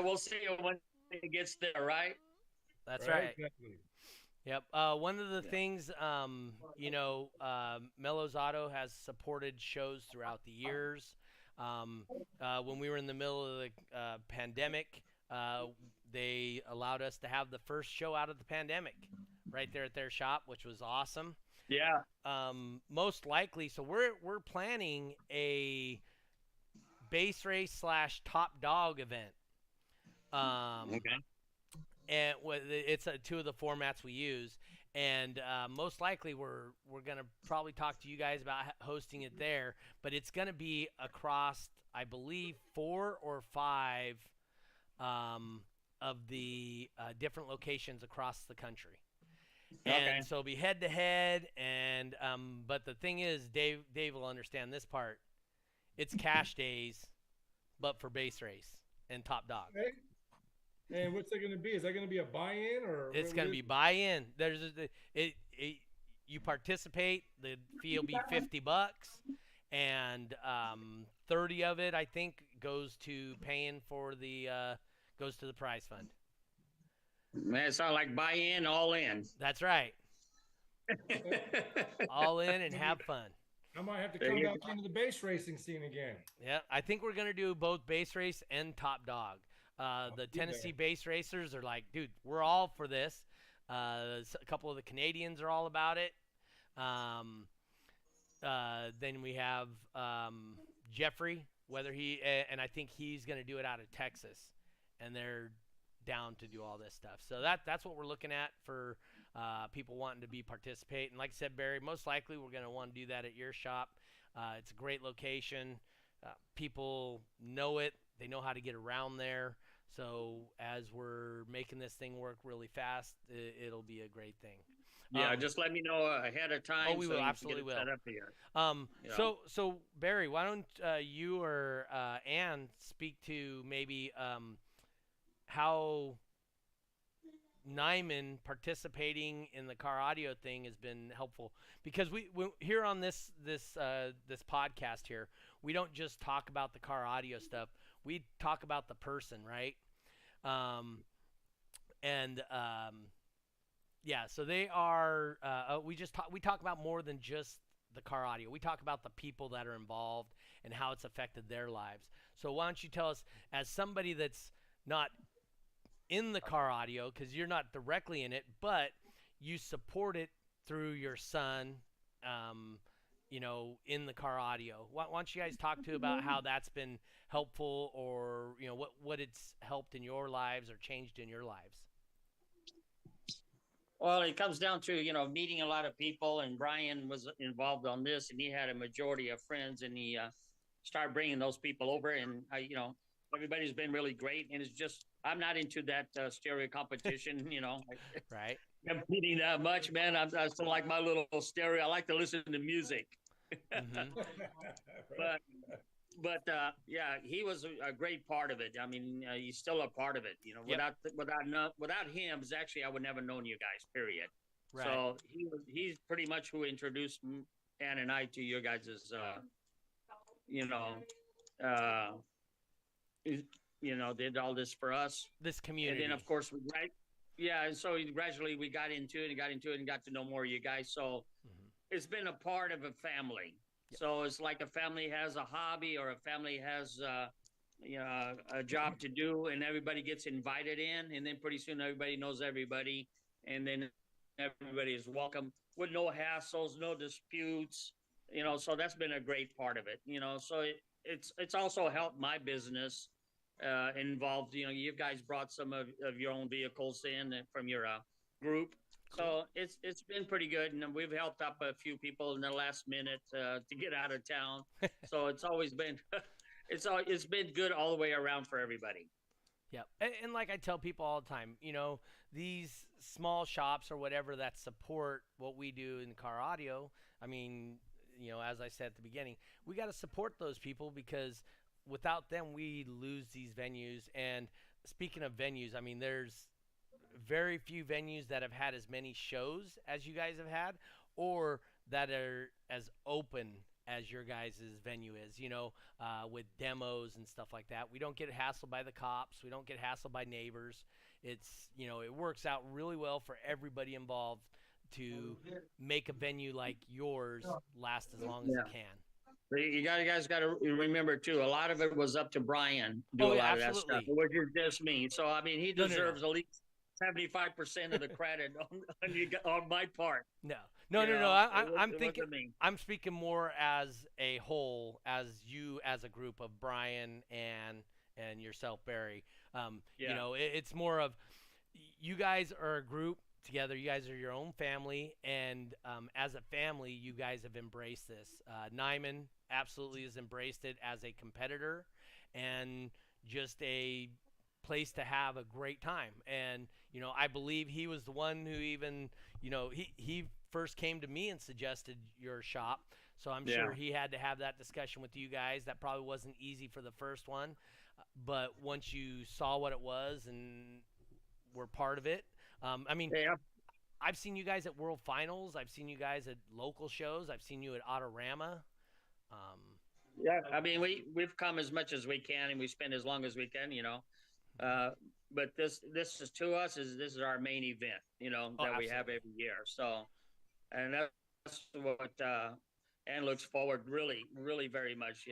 We'll see when it gets there, right? That's right. Exactly. Yep. One of the things, Melo's Auto has supported shows throughout the years. When we were in the middle of the pandemic, they allowed us to have the first show out of the pandemic right there at their shop, which was awesome. Yeah. Most likely, so we're planning a base race / top dog event. Okay. And it's two of the formats we use, and most likely we're gonna probably talk to you guys about hosting it there, but it's gonna be across, I believe, 4 or 5 of the different locations across the country. And so it'll be head to head, and but the thing is, Dave will understand this part. It's cash days, but for base race and top dog. Okay. And what's that going to be? Is that going to be a buy-in or? It's going to be buy-in. You participate. The fee will be $50, and 30 of it, I think, goes to paying for the goes to the prize fund. Man, it sounds like buy-in, all in. That's right. All in and have fun. I might have to come back into the base racing scene again. Yeah, I think we're going to do both base race and top dog. The Tennessee base racers are like, dude, we're all for this. A couple of the Canadians are all about it. Then we have Jeffrey, and I think he's going to do it out of Texas, and they're down to do all this stuff. So that's what we're looking at for people wanting to participate. And like I said, Barry, most likely we're going to want to do that at your shop. It's a great location. People know it. They know how to get around there. So as we're making this thing work really fast, it'll be a great thing. Yeah, just let me know ahead of time. Oh, we will, absolutely will. Set up here. So Barry, why don't you or Ann speak to maybe how Nyman participating in the car audio thing has been helpful, because we here on this podcast here, we don't just talk about the car audio stuff. We talk about the person, right? So they are. We talk about more than just the car audio. We talk about the people that are involved and how it's affected their lives. So why don't you tell us, as somebody that's not in the car audio, because you're not directly in it, but you support it through your son, in the car audio. Why don't you guys talk about how that's been helpful, or what it's helped in your lives or changed in your lives? Well, it comes down to, meeting a lot of people, and Brian was involved on this, and he had a majority of friends, and he started bringing those people over, and everybody's been really great. And it's just, I'm not into that stereo competition, Right. Competing that much, man. I still like my little stereo. I like to listen to music. Mm-hmm. But yeah, he was a great part of it. I mean, he's still a part of it. Yep. Without him, actually, I would never known you guys. Period. Right. So he's pretty much who introduced Ann and I to your guys's. Did all this for us. This community. And then, of course, and so gradually we got into it and got to know more of you guys. So it's been a part of a family. Yep. So it's like a family has a hobby, or a family has, a job to do, and everybody gets invited in, and then pretty soon everybody knows everybody, and then everybody is welcome with no hassles, no disputes, so that's been a great part of it, so it's also helped my business involved. You guys brought some of your own vehicles in from your group. So it's been pretty good, and we've helped up a few people in the last minute to get out of town. So it's always been it's been good all the way around for everybody. Yep. And like I tell people all the time, these small shops or whatever that support what we do in car audio, I mean, as I said at the beginning, we got to support those people because without them, we lose these venues. And speaking of venues, I mean, there's very few venues that have had as many shows as you guys have had or that are as open as your guys' venue is, with demos and stuff like that. We don't get hassled by the cops. We don't get hassled by neighbors. It works out really well for everybody involved to make a venue like yours last as long as Yeah. it can. You guys got to remember too. A lot of it was up to Brian do Oh, a yeah, lot of that stuff, absolutely. which is just me. So I mean, he No, no, no. deserves at least 75% of the credit on my part. No. I'm speaking more as a whole, as you as a group of Brian and yourself, Barry. It's more of you guys are a group together. You guys are your own family, and as a family, you guys have embraced this. Nyman absolutely has embraced it as a competitor and just a place to have a great time. And I believe he was the one who even he first came to me and suggested your shop. So I'm sure he had to have that discussion with you guys. That probably wasn't easy for the first one, but once you saw what it was and were part of it, I've seen you guys at World Finals. I've seen you guys at local shows. I've seen you at Autorama. Yeah, I mean, we've come as much as we can, and we spend as long as we can, but this is to us this is our main event, that we have every year. So, and that's what Ann looks forward really, really very much,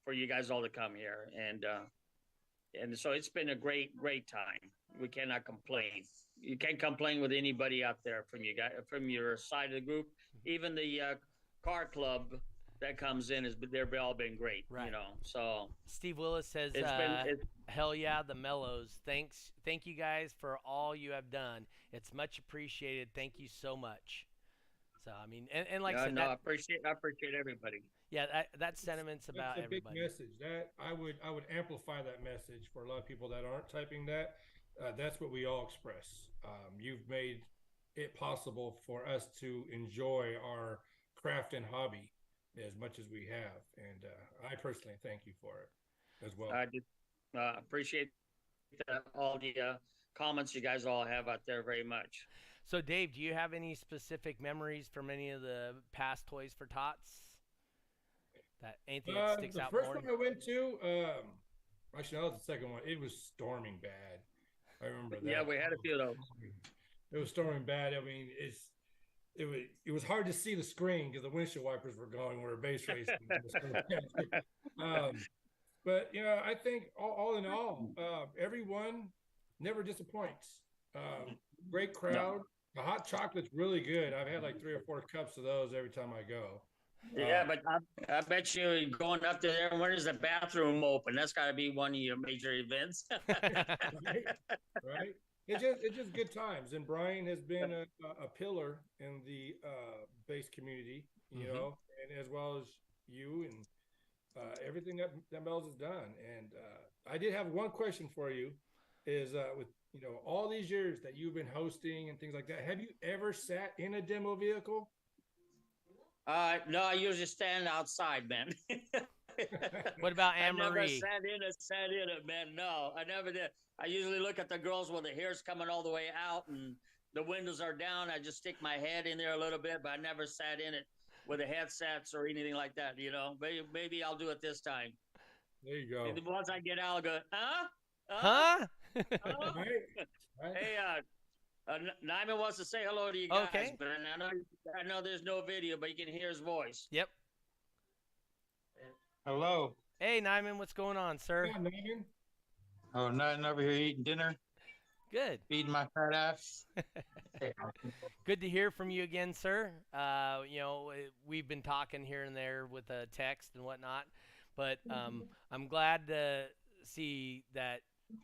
for you guys all to come here, and so it's been a great time. We cannot complain. You can't complain with anybody out there from you guys, from your side of the group. Even the car club that comes in they've all been great, Right. So Steve Willis says, "Hell yeah, the Melos. Thank you guys for all you have done. It's much appreciated. Thank you so much." So I mean, and like I said, I appreciate everybody. Yeah, that sentiment's about That's a everybody. big message. That I would amplify that message for a lot of people that aren't typing that. That's what we all express. You've made it possible for us to enjoy our craft and hobby as much as we have, and I personally thank you for it as well. I do appreciate all the comments you guys all have out there very much. So, Dave, do you have any specific memories from any of the past Toys-For-Tots? Anything that sticks out more? The first one I went to, actually, that was the second one. It was storming bad. I remember that. Yeah, we had a few of those. It was storming bad. I mean, it was hard to see the screen because the windshield wipers were going. We were base racing. But I think all in all, everyone never disappoints. Great crowd. The hot chocolate's really good. I've had like 3 or 4 cups of those every time I go. Yeah, but I bet you going up to there, when is the bathroom open? That's got to be one of your major events. Right. It's just good times. And Brian has been a pillar in the bass community, and as well as you and everything that Mel's has done. And I did have one question for you is with, all these years that you've been hosting and things like that, have you ever sat in a demo vehicle? No, I usually stand outside, man. What about Anne I never Marie? sat in it, man. No, I never did. I usually look at the girls with the hair's coming all the way out and the windows are down. I just stick my head in there a little bit, but I never sat in it with the headsets or anything like that. Maybe I'll do it this time. There you go. And once I get out, I'll go, huh? Huh? Right. Hey, Nyman wants to say hello to you guys, Okay. but I know there's no video, but you can hear his voice. Yep. Hello. Hey, Nyman, what's going on, sir? Yeah, man. Oh, nothing over here eating dinner, Good. feeding my fat ass. Good to hear from you again, sir. We've been talking here and there with a text and whatnot, but I'm glad to see that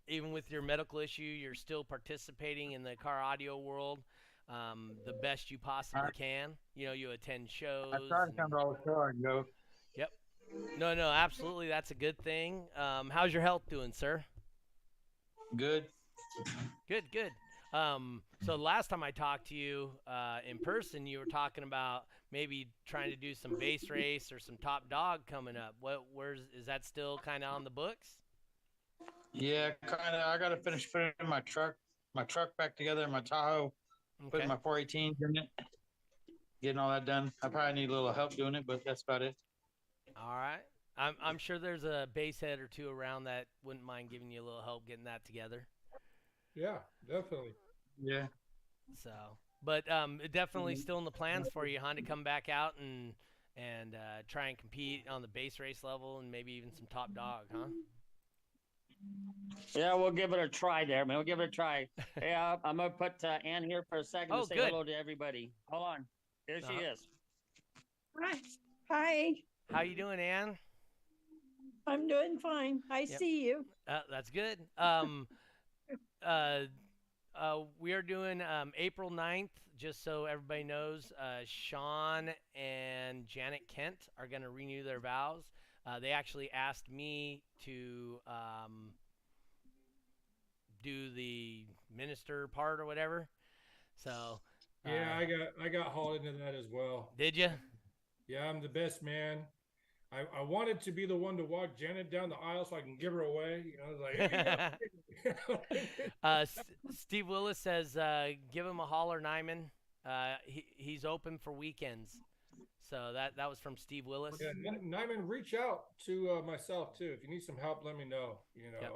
even with your medical issue, you're still participating in the car audio world. the best you possibly can. You know, you attend shows. I try to come to all the show and go. Yep. No, no, absolutely. That's a good thing. How's your health doing, sir? Good. Good, good. So last time I talked to you in person, you were talking about maybe trying to do some base race or some top dog coming up. Is that still kind of on the books? Yeah, kind of. I got to finish putting my truck back together, my Tahoe, putting Okay. my 418s in it, getting all that done. I probably need a little help doing it, but that's about it. All right. I'm sure there's a base head or two around that wouldn't mind giving you a little help getting that together. Yeah, definitely. Yeah. So, but definitely still in the plans for you, hon, to come back out and try and compete on the base race level and maybe even some top dog, huh? Yeah, we'll give it a try there, man. We'll give it a try. Yeah, I'm gonna put Ann here for a second Oh, to say good. hello to everybody. Hold on, here she Uh-huh. is. Hi. Hi. How you doing, Ann? I'm doing fine. I Yep. see you. That's good. We are doing April 9th, just so everybody knows. Sean and Janet Kent are going to renew their vows. They actually asked me to do the minister part or whatever. So Yeah, I got hauled into that as well. did you? Yeah, I'm the best man. I wanted to be the one to walk Janet down the aisle so I can give her away. You know, I was like, here you go. Steve Willis says, give him a holler, Nyman. He's open for weekends. So that was from Steve Willis. Yeah, Nyman, reach out to myself too. If you need some help, let me know. You know, Yep.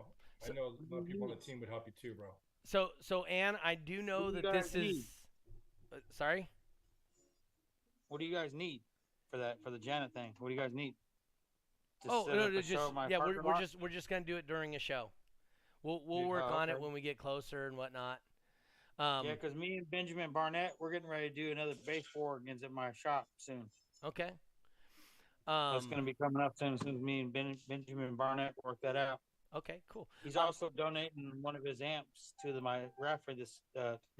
I know a lot of people on the team would help you too, bro. So Ann, I do know What do that you this guys need? is. Sorry. What do you guys need for the Janet thing? What do you guys need? To Oh set no, up a just show at my yeah, parking we're lot? just gonna do it during a show. We'll Yeah, work on it okay. when we get closer and whatnot. Yeah, because me and Benjamin Barnett, we're getting ready to do another baseball organs at my shop soon. Okay. That's going to be coming up soon as soon as me and Benjamin Barnett work that out. Okay, cool. He's also donating one of his amps to my raffle this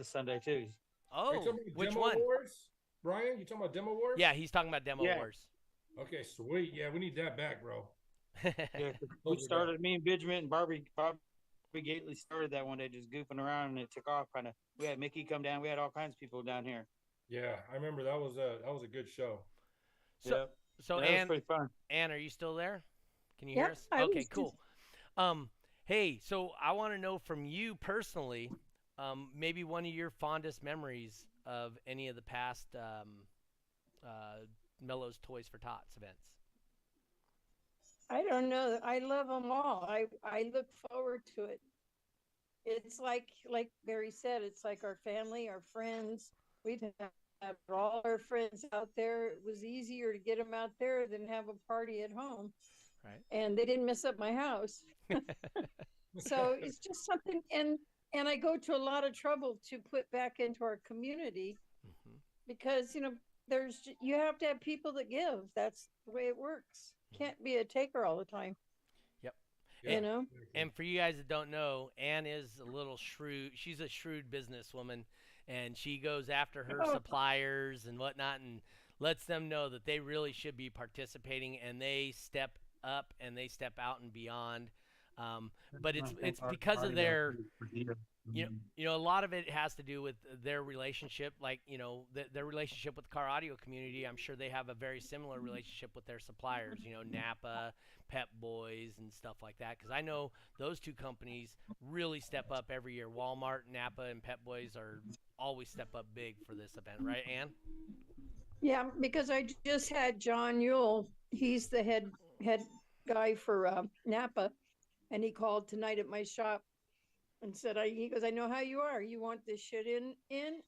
Sunday too. Are you Oh, talking about which Demo one? Wars? Brian, you talking about Demo Wars? Yeah, he's talking about Demo Yeah. Wars. Okay, sweet. Yeah, we need that back, bro. Yeah, we started, me and Benjamin and Bobby Gately started that one day just goofing around, and it took off kind of. We had Mickey come down. We had all kinds of people down here. Yeah, I remember that was a good show. So, Yep. so Yeah, that was Ann, pretty fun. Ann, are you still there? Can you Yep, hear us? I Okay, was cool. Hey, so I want to know from you personally, maybe one of your fondest memories of any of the past Melo's Toys-For-Tots events. I don't know. I love them all. I look forward to it. It's like Barry said, it's like our family, our friends. We've had all our friends out there. It was easier to get them out there than have a party at home. Right. And they didn't mess up my house. So it's just something, and I go to a lot of trouble to put back into our community because you have to have people that give. That's the way it works. Can't be a taker all the time. Yep. Yeah. And for you guys that don't know, Ann is a little shrewd. She's a shrewd businesswoman, and she goes after her suppliers and whatnot and lets them know that they really should be participating, and they step up and they step out and beyond. But it's because of their, a lot of it has to do with their relationship, like, their relationship with the car audio community. I'm sure they have a very similar relationship with their suppliers, Napa, Pep Boys, and stuff like that. Because I know those two companies really step up every year. Walmart, Napa, and Pep Boys are always step up big for this event, right, Ann? Yeah, because I just had John Yule. He's the head guy for Napa, and he called tonight at my shop and said, he goes, I know how you are. You want this shit in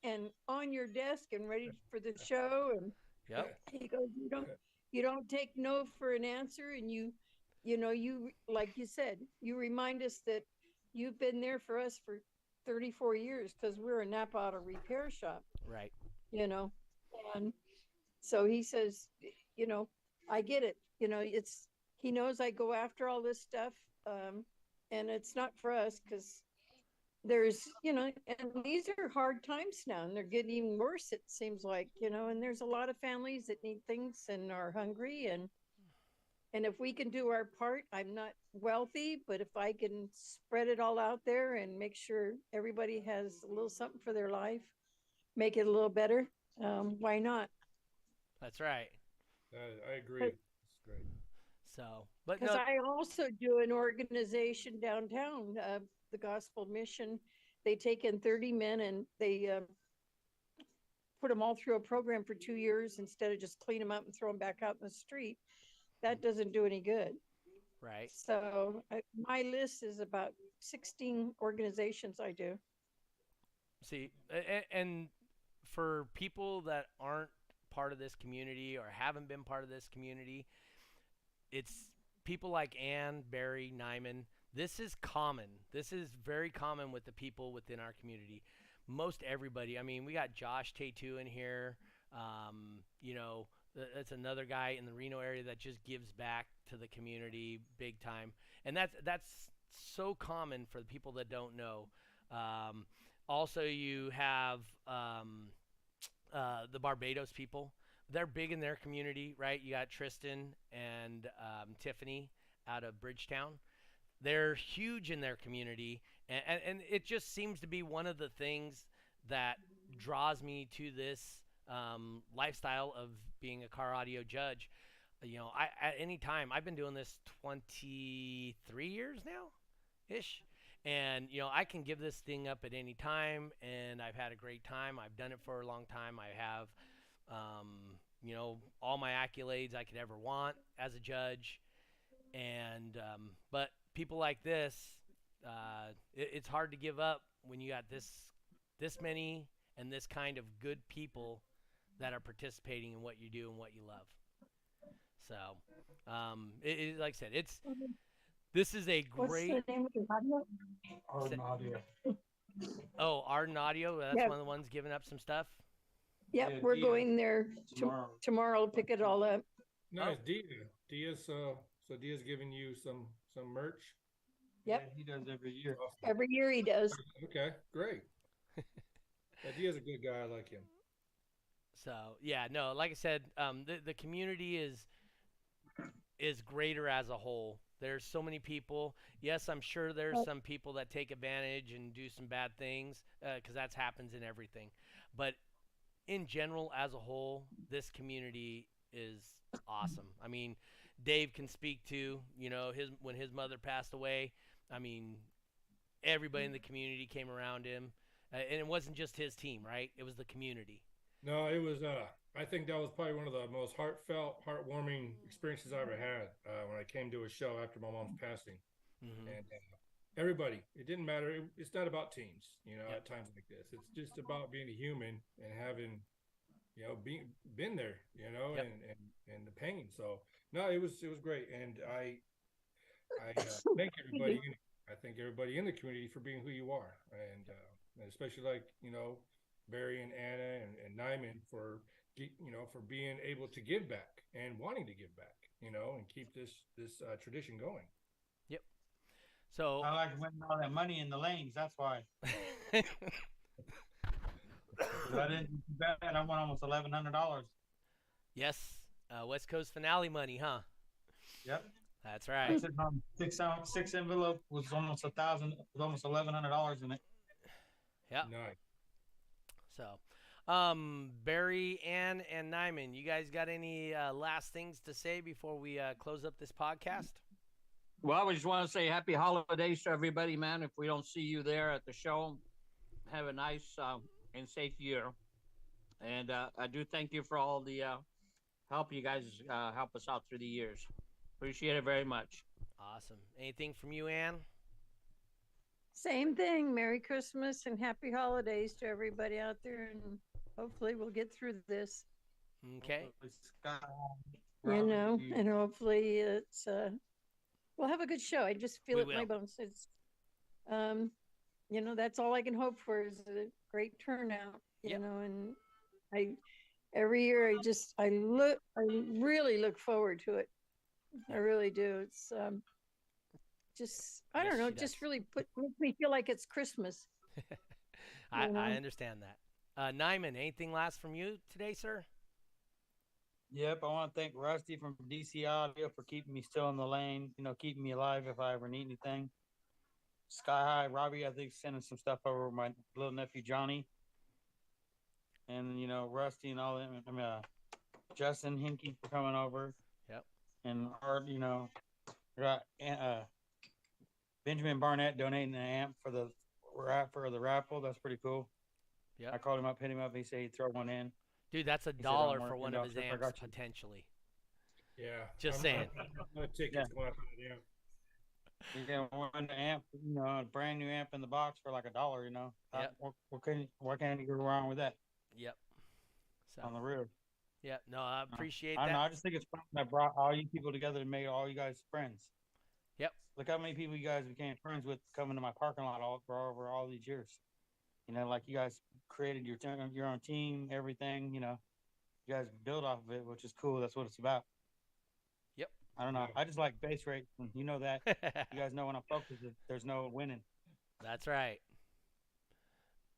and on your desk and ready for the show. And Yep. he goes, you don't take no for an answer. And you like you said, you remind us that you've been there for us for 34 years because we're a Napa auto repair shop. Right. And so he says, I get it. He knows I go after all this stuff. And it's not for us because there's, and these are hard times now, and they're getting even worse, it seems like, and there's a lot of families that need things and are hungry, and if we can do our part, I'm not wealthy, but if I can spread it all out there and make sure everybody has a little something for their life, make it a little better, why not? That's right. I agree. It's great. So, but Because no, I also do an organization downtown, the Gospel Mission. They take in 30 men and they put them all through a program for 2 years instead of just clean them up and throw them back out in the street. That doesn't do any good. right. So my list is about 16 organizations I do. See, and for people that aren't part of this community or haven't been part of this community, it's people like Ann, Barry, Nyman. This is common. This is very common with the people within our community. Most everybody. I mean, we got Josh Tatu in here. That's another guy in the Reno area that just gives back to the community big time, and that's so common for the people that don't know. Um, Also, you have the Barbados people. They're big in their community, right? You got Tristan and Tiffany out of Bridgetown. They're huge in their community, and it just seems to be one of the things that draws me to this lifestyle of being a car audio judge. I at any time I've been doing this 23 years now, ish. And I can give this thing up at any time, and I've had a great time. I've done it for a long time. I have, all my accolades I could ever want as a judge. And but people like this, it's hard to give up when you got this many and this kind of good people that are participating in what you do and what you love. So, like I said, this is a What's great. the name of the radio? Oh, Arden Audio. That's Yeah. one of the ones giving up some stuff. Yep, Yeah, we're Dia. going there tomorrow to pick it all up. Nice, Dia's so Dia's giving you some merch. Yep. Yeah, he does every year. Awesome. Every year he does. Okay, great. Yeah, Dia's a good guy. I like him. So yeah, no, like I said, the community is greater as a whole. There's so many people. Yes, I'm sure there's some people that take advantage and do some bad things because that happens in everything. But in general, as a whole, this community is awesome. I mean, Dave can speak to when his mother passed away. I mean, everybody in the community came around him, and it wasn't just his team, right? It was the community. No, it was. I think that was probably one of the most heartfelt, heartwarming experiences I ever had when I came to a show after my mom's passing. Mm-hmm. And everybody, it didn't matter. It's not about teams, Yep. at times like this. It's just about being a human and having, been there, Yep. and the pain. So no, it was great, and I thank everybody. I thank everybody in the community for being who you are, and especially like Barry and Anna and Nyman for being able to give back and wanting to give back, and keep this tradition going. Yep. So I like winning all that money in the lanes. That's why. I didn't do bad. I won almost $1,100. yes, West Coast finale money, huh? Yep. That's I right. said six envelope was almost almost $1,100 in it. Yep. Nice. So, Barry, Ann, and Nyman, you guys got any last things to say before we close up this podcast? Well, we just want to say happy holidays to everybody, man. If we don't see you there at the show, have a nice and safe year. And I do thank you for all the help you guys help us out through the years. Appreciate it very much. Awesome. Anything from you, Ann? Same thing. Merry Christmas and happy holidays to everybody out there, and hopefully we'll get through this. Okay. And hopefully it's we'll have a good show. I just feel We it in my will. bones. It's that's all I can hope for is a great turnout. Yep. And every year I really look forward to it. I really do. It's just I Yes, don't know, she does. just really makes me feel like it's Christmas. I understand that. Nyman, anything last from you today, sir? Yep, I want to thank Rusty from DC Audio for keeping me still in the lane, keeping me alive if I ever need anything. Sky High, Robbie, I think, sending some stuff over with my little nephew Johnny. And, Rusty and all them. Justin Hinky for coming over. Yep. And Art, Benjamin Barnett donating an amp for the raffle. That's pretty cool. Yep. I called him up, hit him up. He said he'd throw one in. Dude, that's $1 He said, "I'm for one working, of his doctor, I amps, got you." potentially. Yeah. Just saying. No tickets going out for that amp. You get one amp, a brand new amp in the box for like $1. Yep. What can you go wrong with that? Yep. So. On the rear. Yeah. No, I appreciate I that. don't know. I just think it's fun that brought all you people together and made all you guys friends. Yep. Look how many people you guys became friends with coming to my parking lot over all these years. Like you guys created your own team, everything. You guys build off of it, which is cool. That's what it's about. Yep. I don't know. I just like base rate. You know that. You guys know when I'm focused, there's no winning. That's right.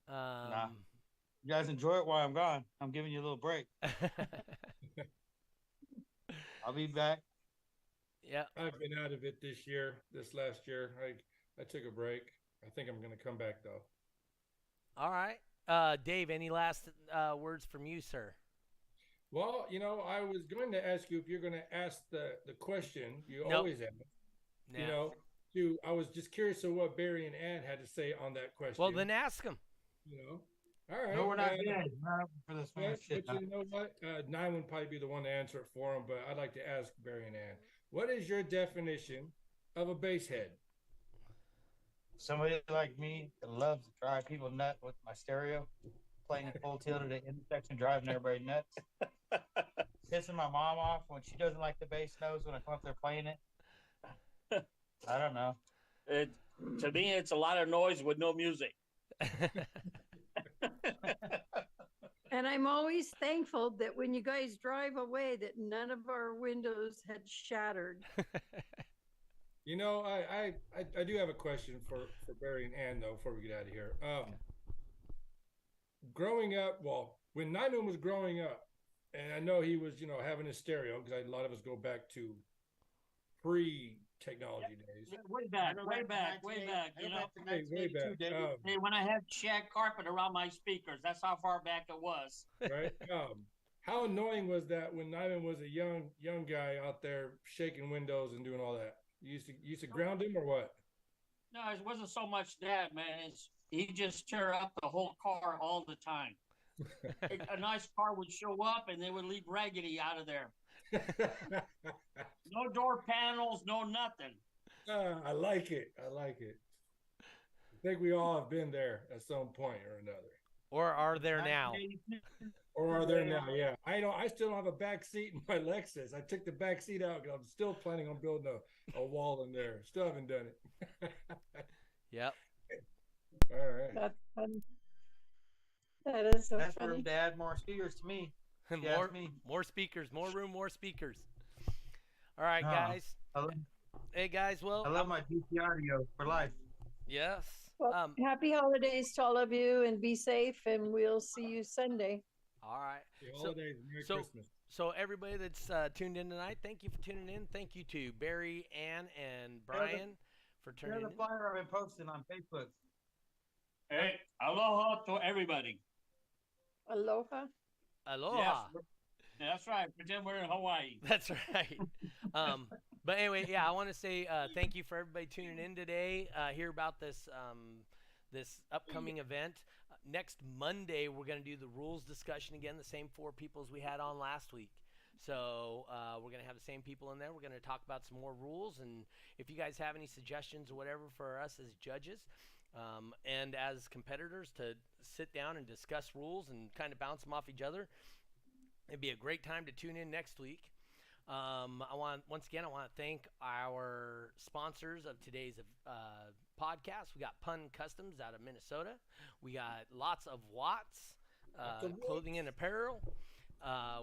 Nah. You guys enjoy it while I'm gone. I'm giving you a little break. I'll be back. Yeah. I've been out of it this last year. I took a break. I think I'm going to come back, though. All right. Dave, any last words from you, sir? Well, I was going to ask you if you're going to ask the question you Nope. always ask. No. I was just curious of what Barry and Ann had to say on that question. Well, then ask them. All right. No, we're not dead. Not for this man shit. But you know what? Nine would probably be the one to answer it for him, but I'd like to ask Barry and Ann. What is your definition of a bass head? Somebody like me that loves to drive people nuts with my stereo, playing it full tilt at the intersection, driving everybody nuts. Pissing my mom off when she doesn't like the bass notes when I come up there playing it. I don't know. To me, it's a lot of noise with no music. And I'm always thankful that when you guys drive away, that none of our windows had shattered. I do have a question for Barry and Ann, though, before we get out of here. Growing up, when Nyman was growing up, and I know he was, having a stereo, because a lot of us go back to pre-technology days. Way back. Way back. Hey, when I had shag carpet around my speakers, that's how far back it was. Right. How annoying was that when Nyman was a young guy out there shaking windows and doing all that? You used to ground him or what? No, it wasn't so much that, man. He just tear up the whole car all the time. A nice car would show up and they would leave raggedy out of there. No door panels, no nothing. I like it. I think we all have been there at some point or another. Or are there now? Yeah. I still don't have a back seat in my Lexus. I took the back seat out because I'm still planning on building a wall in there. Still haven't done it. Yep. All right. That's funny. That is so That's funny. room to add more speakers to me. More speakers, more room, more speakers. All right, guys. Hey, guys. Well, I love my DC Audio for life. Yes. Well, happy holidays to all of you, and be safe, and we'll see you Sunday. All right. Happy holidays, Merry Christmas. So everybody that's tuned in tonight, thank you for tuning in. Thank you to Barry, Ann, and Brian for tuning in. Here's the flyer I've been posting on Facebook. Hey, aloha to everybody. Aloha. Aloha. Yes, that's right. Pretend we're in Hawaii. That's right. But anyway, yeah, I want to say thank you for everybody tuning in today. Hear about this this upcoming event. Next Monday, we're going to do the rules discussion again, the same 4 people as we had on last week. So we're going to have the same people in there. We're going to talk about some more rules. And if you guys have any suggestions or whatever for us as judges and as competitors to sit down and discuss rules and kind of bounce them off each other, it'd be a great time to tune in next week. Once again, I want to thank our sponsors of today's podcast. We got Pun Customs out of Minnesota. We got Lots of Watts, clothing and apparel.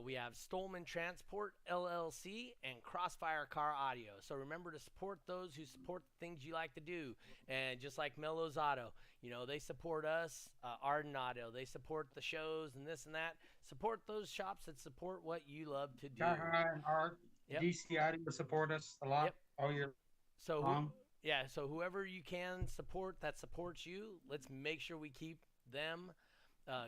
We have Stolman Transport LLC and Crossfire Car Audio. So remember to support those who support the things you like to do. And just like Melo's Auto, you know, they support us, Arden Auto. They support the shows and this and that. Support those shops that support what you love to do. And Art, Yep. DCI will support us a lot Yep. all year So long. yeah, so whoever you can support that supports you, let's make sure we keep them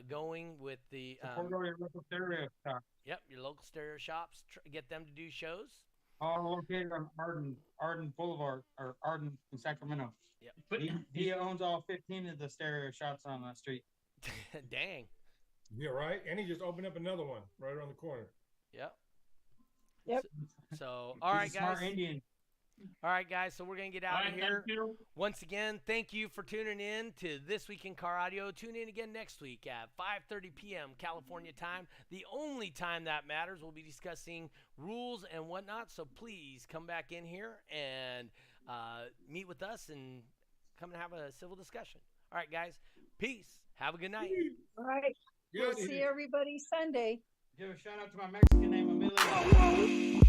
going with the Support all your local stereo stuff. yep, your local stereo shops. Get them to do shows. All located on Arden Boulevard, or Arden in Sacramento. Yep. He owns all 15 of the stereo shops on that street. Dang. Yeah, right. And he just opened up another one right around the corner. Yep. Yep. So He's all right, a smart guys. Indian. All right, guys. So we're gonna get out All of right, here. thank you. Once again, thank you for tuning in to This Week in Car Audio. Tune in again next week at 5:30 p.m. California time. The only time that matters. We'll be discussing rules and whatnot. So please come back in here and meet with us and come and have a civil discussion. All right, guys. Peace. Have a good night. All right. We'll Good. see everybody Sunday. Give a shout out to my Mexican name, Melo.